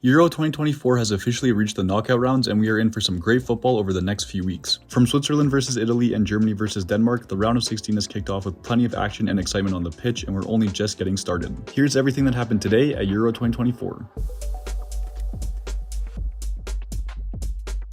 Euro 2024 has officially reached the knockout rounds, and we are in for some great football over the next few weeks. From Switzerland versus Italy and Germany versus Denmark, the round of 16 is kicked off with plenty of action and excitement on the pitch, and we're only just getting started. Here's everything that happened today at Euro 2024.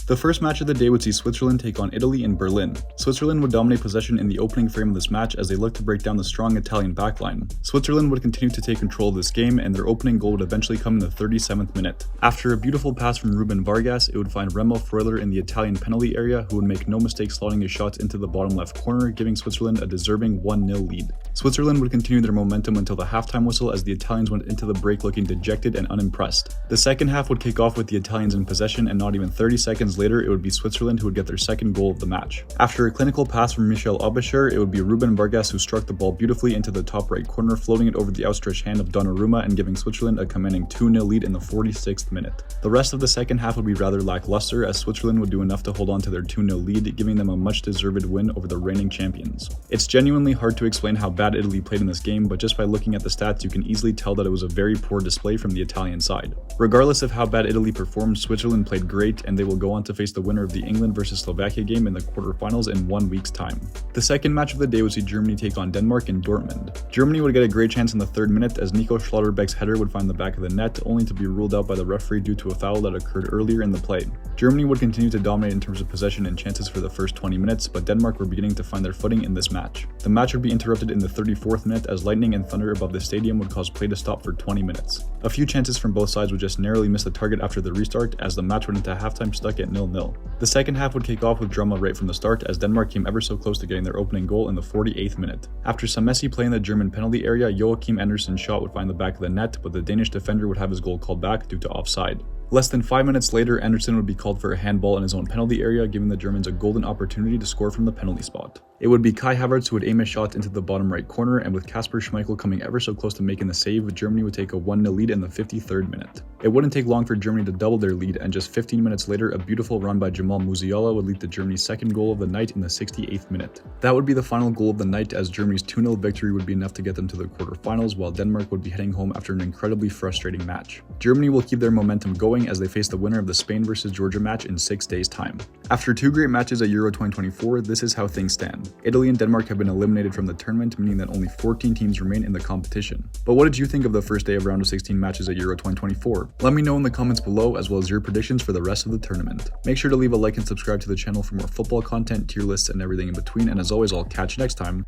The first match of the day would see Switzerland take on Italy in Berlin. Switzerland would dominate possession in the opening frame of this match as they looked to break down the strong Italian backline. Switzerland would continue to take control of this game, and their opening goal would eventually come in the 37th minute. After a beautiful pass from Ruben Vargas, it would find Remo Freuler in the Italian penalty area, who would make no mistake slotting his shots into the bottom left corner, giving Switzerland a deserving 1-0 lead. Switzerland would continue their momentum until the halftime whistle as the Italians went into the break looking dejected and unimpressed. The second half would kick off with the Italians in possession, and not even 30 seconds later, it would be Switzerland who would get their second goal of the match. After a clinical pass from Michel Aubischer, it would be Ruben Vargas who struck the ball beautifully into the top right corner, floating it over the outstretched hand of Donnarumma and giving Switzerland a commanding 2-0 lead in the 46th minute. The rest of the second half would be rather lackluster, as Switzerland would do enough to hold on to their 2-0 lead, giving them a much-deserved win over the reigning champions. It's genuinely hard to explain how bad Italy played in this game, but just by looking at the stats, you can easily tell that it was a very poor display from the Italian side. Regardless of how bad Italy performed, Switzerland played great, and they will go on to face the winner of the England versus Slovakia game in the quarterfinals in 1 week's time. The second match of the day would see Germany take on Denmark in Dortmund. Germany would get a great chance in the 3rd minute as Nico Schlotterbeck's header would find the back of the net, only to be ruled out by the referee due to a foul that occurred earlier in the play. Germany would continue to dominate in terms of possession and chances for the first 20 minutes, but Denmark were beginning to find their footing in this match. The match would be interrupted in the 34th minute as lightning and thunder above the stadium would cause play to stop for 20 minutes. A few chances from both sides would just narrowly miss the target after the restart, as the match went into halftime stuck at 0-0. The second half would kick off with drama right from the start, as Denmark came ever so close to getting their opening goal in the 48th minute. After some messy play in the German penalty area, Joachim Andersen's shot would find the back of the net, but the Danish defender would have his goal called back due to offside. Less than 5 minutes later, Andersen would be called for a handball in his own penalty area, giving the Germans a golden opportunity to score from the penalty spot. It would be Kai Havertz who would aim a shot into the bottom right corner, and with Kasper Schmeichel coming ever so close to making the save, Germany would take a 1-0 lead in the 53rd minute. It wouldn't take long for Germany to double their lead, and just 15 minutes later, a beautiful run by Jamal Musiala would lead to Germany's second goal of the night in the 68th minute. That would be the final goal of the night, as Germany's 2-0 victory would be enough to get them to the quarterfinals, while Denmark would be heading home after an incredibly frustrating match. Germany will keep their momentum going as they face the winner of the Spain vs Georgia match in 6 days' time. After 2 great matches at Euro 2024, this is how things stand. Italy and Denmark have been eliminated from the tournament, meaning that only 14 teams remain in the competition. But what did you think of the first day of round of 16 matches at Euro 2024? Let me know in the comments below, as well as your predictions for the rest of the tournament. Make sure to leave a like and subscribe to the channel for more football content, tier lists, and everything in between, and as always, I'll catch you next time.